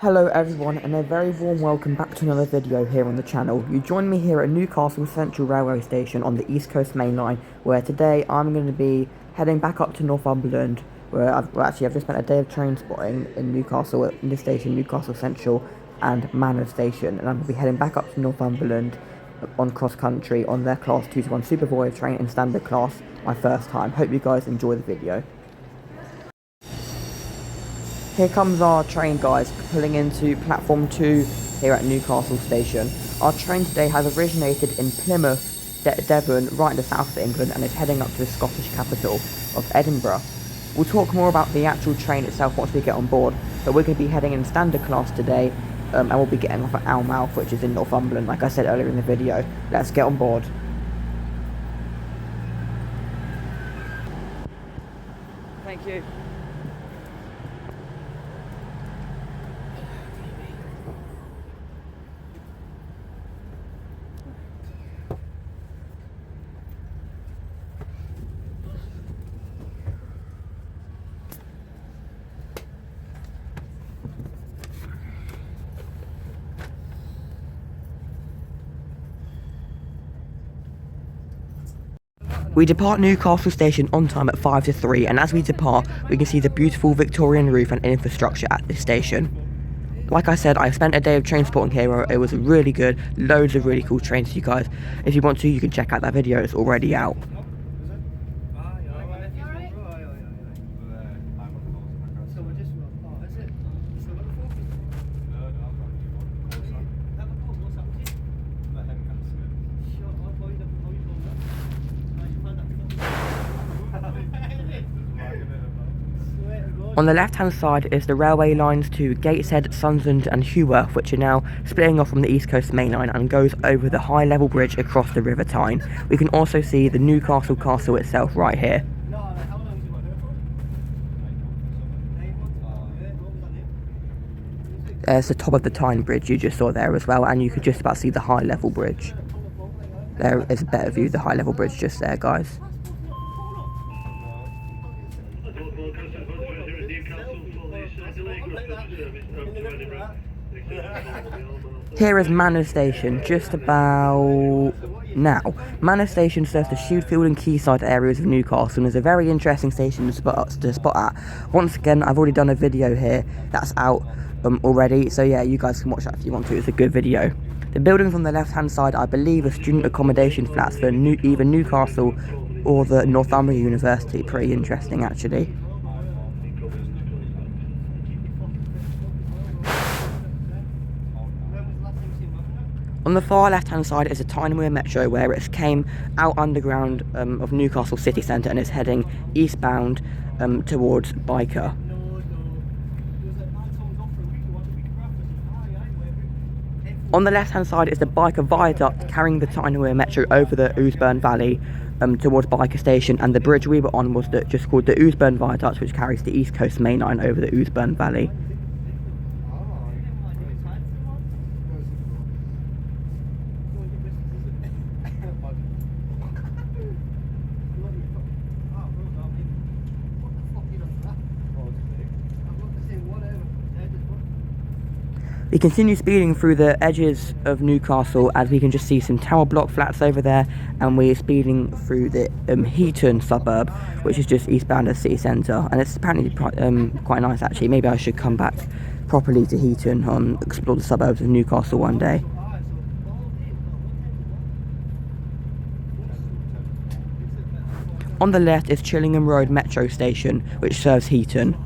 Hello everyone, and a very warm welcome back to another video here on the channel. You join me here at Newcastle Central Railway Station on the East Coast Main Line, where today I'm going to be heading back up to Northumberland, where I've just spent a day of train spotting in Newcastle at this station, Newcastle Central and Manor Station, and I'm going to be heading back up to Northumberland on cross-country on their Class 2-1 Super Voyager train in standard class, my first time. Hope you guys enjoy the video. Here comes our train, guys, pulling into platform 2 here at Newcastle Station. Our train today has originated in Plymouth, Devon, right in the south of England, and is heading up to the Scottish capital of Edinburgh. We'll talk more about the actual train itself once we get on board, but we're going to be heading in standard class today, and we'll be getting off at Alnmouth, which is in Northumberland, like I said earlier in the video. Let's get on board. Thank you. We depart Newcastle Station on time at 5 to 3, and as we depart, we can see the beautiful Victorian roof and infrastructure at this station. Like I said, I spent a day of train spotting here. It was really good, loads of really cool trains, you guys. If you want to, you can check out that video, it's already out. On the left hand side is the railway lines to Gateshead, Sunderland and Hewer, which are now splitting off from the East Coast Main Line and goes over the high level bridge across the River Tyne. We can also see the Newcastle Castle itself right here. There's the top of the Tyne Bridge you just saw there as well, and you could just about see the high level bridge. There is a better view of the high level bridge just there, guys. Here is Manor Station, just about now. Manor Station serves the Shoefield and Quayside areas of Newcastle and is a very interesting station to spot at. Once again, I've already done a video here that's out already, so yeah, you guys can watch that if you want to. It's a good video. The buildings on the left hand side, I believe, are student accommodation flats for either Newcastle or the Northumberland University. Pretty interesting, actually. On the far left hand side is the Tynemere Metro, where it came out underground of Newcastle city centre and is heading eastbound towards Byker. On the left hand side is the Byker Viaduct carrying the Tynemere Metro over the Ouseburn Valley towards Byker Station, and the bridge we were on was just called the Ouseburn Viaduct, which carries the East Coast Main Line over the Ouseburn Valley. We continue speeding through the edges of Newcastle as we can just see some tower block flats over there, and we're speeding through the Heaton suburb, which is just eastbound of the city centre, and it's apparently quite nice actually. Maybe I should come back properly to Heaton, explore the suburbs of Newcastle one day. On the left is Chillingham Road Metro Station, which serves Heaton.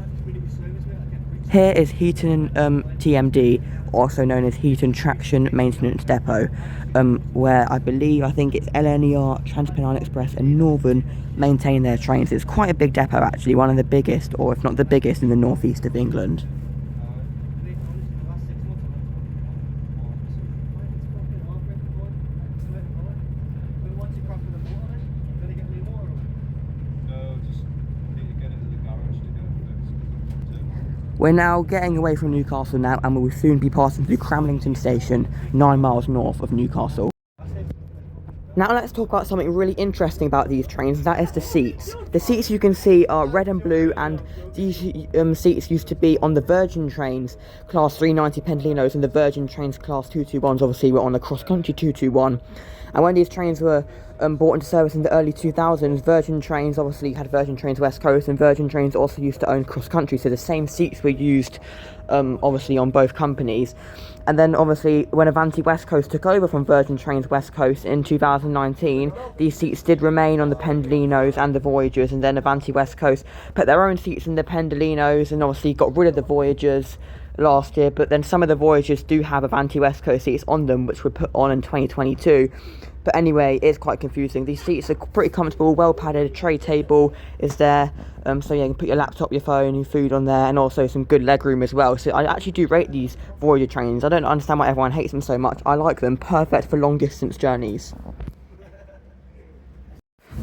Here is Heaton TMD, also known as Heaton Traction Maintenance Depot, where I think it's LNER, Trans-Pennine Express and Northern maintain their trains. It's quite a big depot actually, one of the biggest, or if not the biggest, in the northeast of England. We're now getting away from Newcastle now, and we will soon be passing through Cramlington Station, 9 miles north of Newcastle. Now let's talk about something really interesting about these trains, that is the seats. The seats you can see are red and blue, and these seats used to be on the Virgin trains, Class 390 Pendolinos, and the Virgin trains Class 221s obviously were on the CrossCountry 221. And when these trains were brought into service in the early 2000s, Virgin trains obviously had Virgin Trains West Coast, and Virgin trains also used to own CrossCountry, so the same seats were used obviously on both companies. And then obviously when Avanti West Coast took over from Virgin Trains West Coast in 2019, these seats did remain on the Pendolinos and the Voyagers, and then Avanti West Coast put their own seats in the Pendolinos and obviously got rid of the Voyagers last year. But then some of the Voyagers do have Avanti West Coast seats on them, which were put on in 2022. But anyway, it's quite confusing. These seats are pretty comfortable, well padded, a tray table is there. So yeah, you can put your laptop, your phone, your food on there, and also some good legroom as well. So I actually do rate these Voyager trains. I don't understand why everyone hates them so much. I like them, perfect for long distance journeys.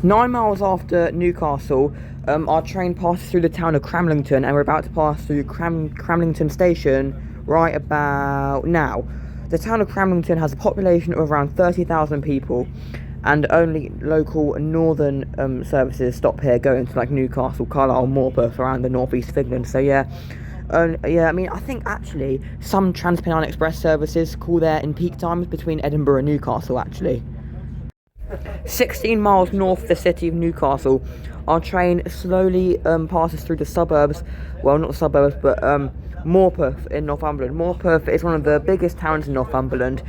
9 miles after Newcastle, our train passes through the town of Cramlington, and we're about to pass through Cramlington station right about now. The town of Cramlington has a population of around 30,000 people, and only local northern services stop here going to like Newcastle, Carlisle, Morpeth, around the northeast of England. So yeah, I mean, I think actually some Transpennine Express services call there in peak times between Edinburgh and Newcastle actually. 16 miles north of the city of Newcastle, our train slowly passes through the suburbs, well not suburbs but Morpeth in Northumberland. Morpeth is one of the biggest towns in Northumberland,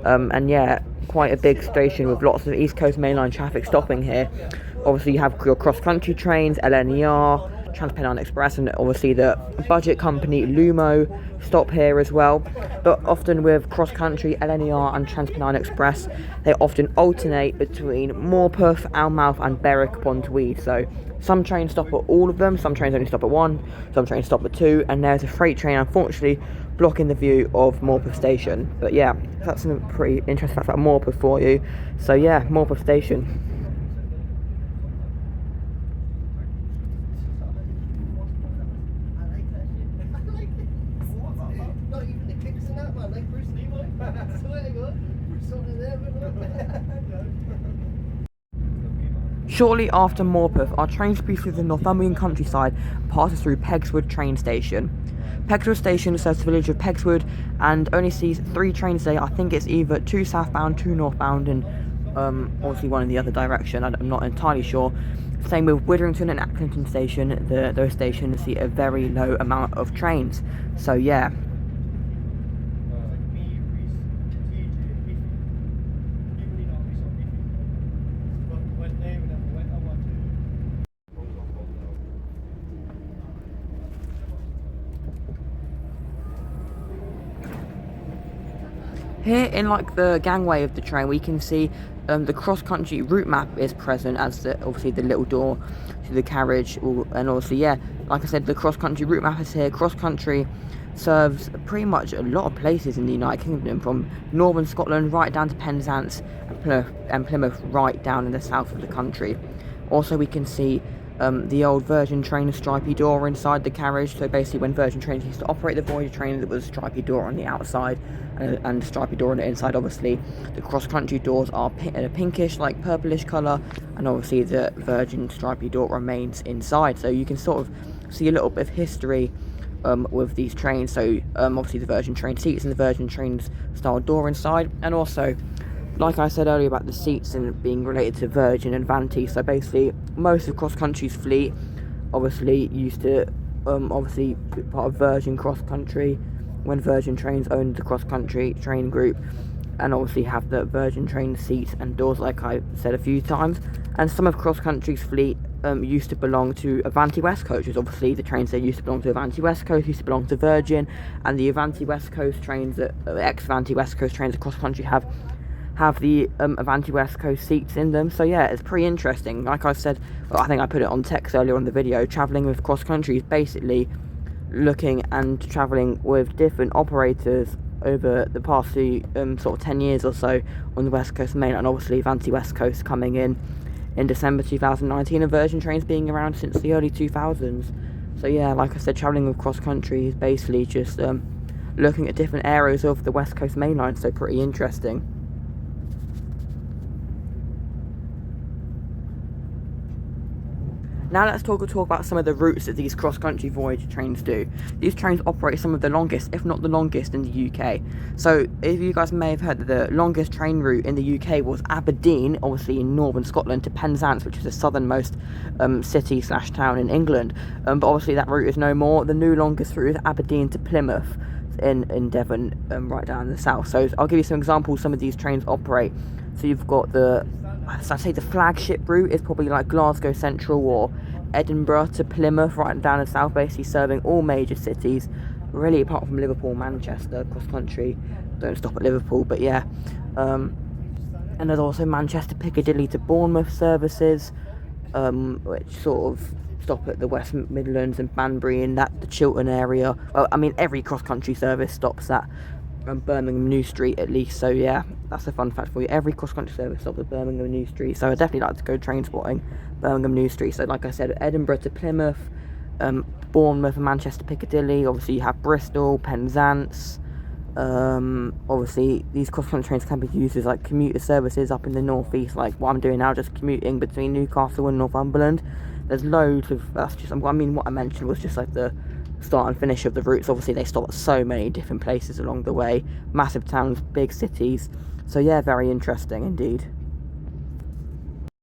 and yeah, quite a big station with lots of East Coast mainline traffic stopping here. Obviously you have your cross-country trains, LNER, Transpennine Express, and obviously the budget company Lumo stop here as well. But often with cross-country, LNER and Transpennine Express, they often alternate between Morpeth, Alnmouth and Berwick-upon-Tweed. So some trains stop at all of them, some trains only stop at one, some trains stop at two, and there's a freight train unfortunately blocking the view of Morpeth station. But yeah, that's some pretty interesting facts about Morpeth for you. So yeah, Morpeth station. Shortly after Morpeth, our train speeds through the Northumberland countryside and passes through Pegswood train station. Pegswood station serves the village of Pegswood and only sees 3 trains a day. I think it's either 2 southbound, 2 northbound, and obviously one in the other direction. I'm not entirely sure. Same with Widdrington and Accrington station. Those stations see a very low amount of trains. So yeah. Here in like the gangway of the train, we can see the cross-country route map is present as obviously the little door to the carriage, and obviously yeah, like I said, the cross-country route map is here. Cross-country serves pretty much a lot of places in the United Kingdom, from northern Scotland right down to Penzance and Plymouth right down in the south of the country. Also we can see the old Virgin train stripy door inside the carriage. So basically when Virgin trains used to operate the Voyager train, there was a stripy door on the outside and a stripy door on the inside. Obviously the cross-country doors are a pinkish, like purplish colour, and obviously the Virgin stripy door remains inside. So you can sort of see a little bit of history with these trains. So obviously the Virgin train seats and the Virgin trains style door inside, and also like I said earlier about the seats and being related to Virgin and Avanti. So basically most of cross-country's fleet obviously used to obviously be part of Virgin cross-country when Virgin trains owned the cross-country train group, and obviously have the Virgin train seats and doors like I said a few times. And some of cross-country's fleet used to belong to Avanti West Coast, which is obviously the trains that used to belong to Avanti West Coast used to belong to Virgin, and the Avanti West Coast trains that ex-Avanti West Coast trains across country have the Avanti West Coast seats in them. So yeah, it's pretty interesting. Like I said, well, I think I put it on text earlier on the video, travelling with cross country is basically looking and travelling with different operators over the past few sort of 10 years or so on the West Coast main, and obviously Avanti West Coast coming in December 2019, and Virgin trains being around since the early 2000s. So yeah, like I said, travelling with cross country is basically just looking at different areas of the West Coast main line, so pretty interesting. Now let's talk about some of the routes that these cross-country Voyager trains do. These trains operate some of the longest, if not the longest, in the UK. So if you guys may have heard that the longest train route in the UK was Aberdeen, obviously in northern Scotland, to Penzance, which is the southernmost city / town in England. But obviously that route is no more. The new longest route is Aberdeen to Plymouth in Devon, right down in the south. So I'll give you some examples. Some of these trains operate. So you've got I'd say the flagship route is probably like Glasgow Central or Edinburgh to Plymouth, right down in the south, basically serving all major cities, really, apart from Liverpool, Manchester, cross country. Don't stop at Liverpool, but yeah. And there's also Manchester Piccadilly to Bournemouth services, which sort of stop at the West Midlands and Banbury and the Chiltern area. Well, I mean, every cross country service stops at Birmingham New Street at least, so yeah, that's a fun fact for you. Every cross-country service stops at Birmingham New Street, so I definitely like to go train spotting Birmingham New Street. So like I said, Edinburgh to Plymouth, Bournemouth and Manchester Piccadilly. Obviously you have Bristol, Penzance. Obviously these cross-country trains can be used as like commuter services up in the northeast, like what I'm doing now, just commuting between Newcastle and Northumberland. There's loads of, what I mentioned was just like the start and finish of the routes. Obviously they stop at so many different places along the way, massive towns, big cities, so yeah, very interesting indeed.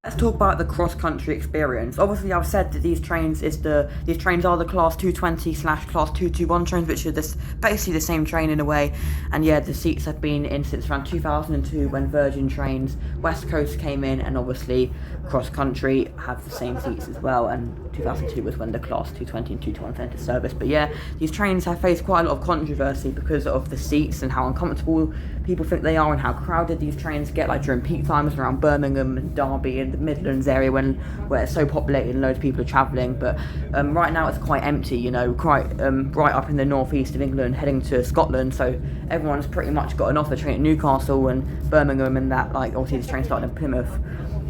Let's talk about the cross-country experience. Obviously, I've said that these trains are the Class 220 / Class 221 trains, which are basically the same train in a way. And yeah, the seats have been in since around 2002 when Virgin Trains West Coast came in, and obviously cross-country have the same seats as well. And 2002 was when the Class 220 and 221 entered service. But yeah, these trains have faced quite a lot of controversy because of the seats and how uncomfortable people think they are and how crowded these trains get, like during peak times around Birmingham and Derby and the Midlands area where it's so populated and loads of people are travelling. But right now it's quite empty, you know, quite right up in the northeast of England heading to Scotland, so everyone's pretty much gotten off the train at Newcastle and Birmingham and that, like obviously this train started in Plymouth.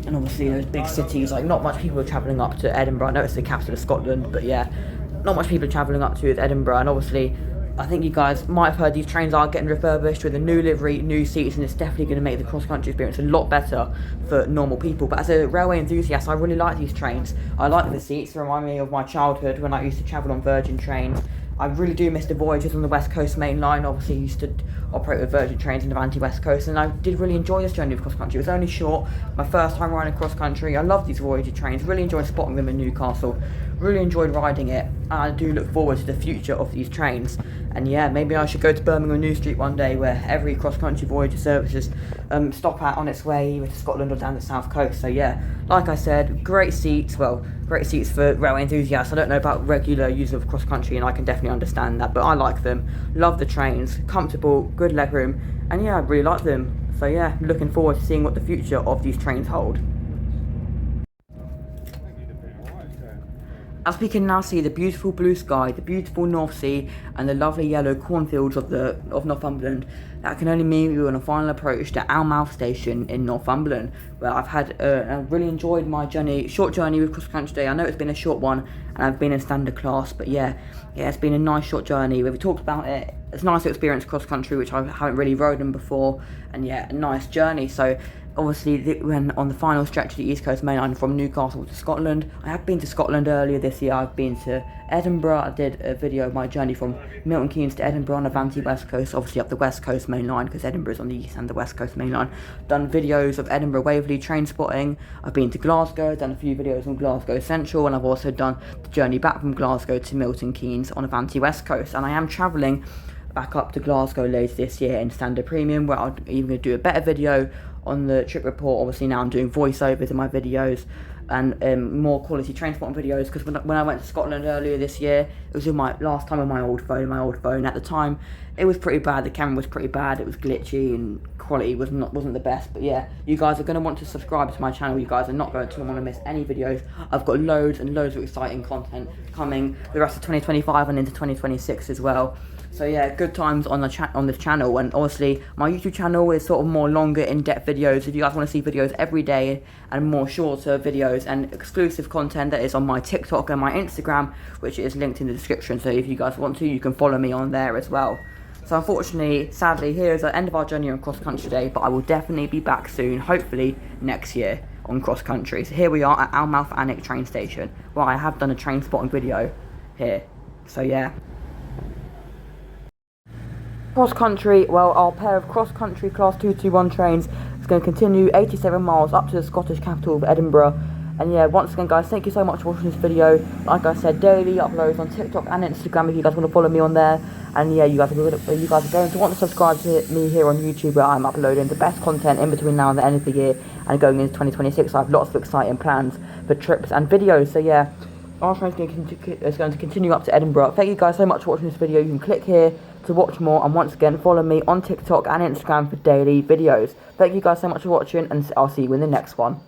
And obviously those big cities, like not much people are travelling up to Edinburgh. I know it's the capital of Scotland, but yeah, not much people are travelling up to Edinburgh. And obviously I think you guys might have heard these trains are getting refurbished with a new livery, new seats, and it's definitely going to make the cross-country experience a lot better for normal people. But as a railway enthusiast, I really like these trains. I like the seats. They remind me of my childhood when I used to travel on Virgin trains. I really do miss the Voyagers on the West Coast main line. Obviously, I used to operate with Virgin trains in Avanti West Coast, and I did really enjoy this journey of cross-country. It was only short, my first time riding cross-country. I love these Voyager trains, really enjoyed spotting them in Newcastle, really enjoyed riding it, and I do look forward to the future of these trains. And yeah, maybe I should go to Birmingham New Street one day, where every cross-country Voyager services stop at on its way either to Scotland or down the south coast. So yeah, like I said, great seats for railway enthusiasts. I don't know about regular users of cross-country, and I can definitely understand that, but I like them, love the trains, comfortable, good legroom, and yeah, I really like them. So yeah, looking forward to seeing what the future of these trains hold. As we can now see the beautiful blue sky, the beautiful North Sea, and the lovely yellow cornfields of Northumberland, that can only mean we're on a final approach to Alnmouth station in Northumberland, where I've had really enjoyed my short journey with cross country today. I know it's been a short one, and I've been in standard class, but yeah, it's been a nice short journey. We've talked about it. It's nice to experience cross country, which I haven't really ridden before, and yeah, a nice journey. So obviously, when on the final stretch of the East Coast Main Line from Newcastle to Scotland, I have been to Scotland earlier this year. I've been to Edinburgh. I did a video of my journey from Milton Keynes to Edinburgh on Avanti West Coast, obviously up the West Coast Main Line, because Edinburgh is on the East and the West Coast Main Line. Done videos of Edinburgh Waverley train spotting. I've been to Glasgow, done a few videos on Glasgow Central, and I've also done the journey back from Glasgow to Milton Keynes on Avanti West Coast. And I am travelling back up to Glasgow later this year in Standard Premium, where I'm even going to do a better video on the trip report. Obviously now I'm doing voiceovers in my videos and more quality train spotting videos, because when I went to Scotland earlier this year, it was last time on my old phone. At the time it was pretty bad, the camera was pretty bad, it was glitchy and quality wasn't the best. But yeah, you guys are going to want to subscribe to my channel. You guys are not going to want to miss any videos. I've got loads and loads of exciting content coming the rest of 2025 and into 2026 as well. So yeah, good times on this channel. And obviously my YouTube channel is sort of more longer, in-depth videos. If you guys want to see videos every day and more shorter videos and exclusive content, that is on my TikTok and my Instagram, which is linked in the description. So if you guys want to, you can follow me on there as well. So unfortunately, sadly, here's the end of our journey on cross country today, but I will definitely be back soon, hopefully next year. on cross country. So here we are at Alnmouth train station. Well, I have done a train spotting video here. So yeah. Cross country, well, our pair of cross country class 221 trains is going to continue 87 miles up to the Scottish capital of Edinburgh. And yeah, once again guys, thank you so much for watching this video. Like I said, daily uploads on TikTok and Instagram if you guys want to follow me on there. And yeah, you guys are going to want to subscribe to me here on YouTube, where I'm uploading the best content in between now and the end of the year and going into 2026. I have lots of exciting plans for trips and videos. So yeah, our train is going to continue up to Edinburgh. Thank you guys so much for watching this video. You can click here to watch more, and once again follow me on TikTok and Instagram for daily videos. Thank you guys so much for watching, and I'll see you in the next one.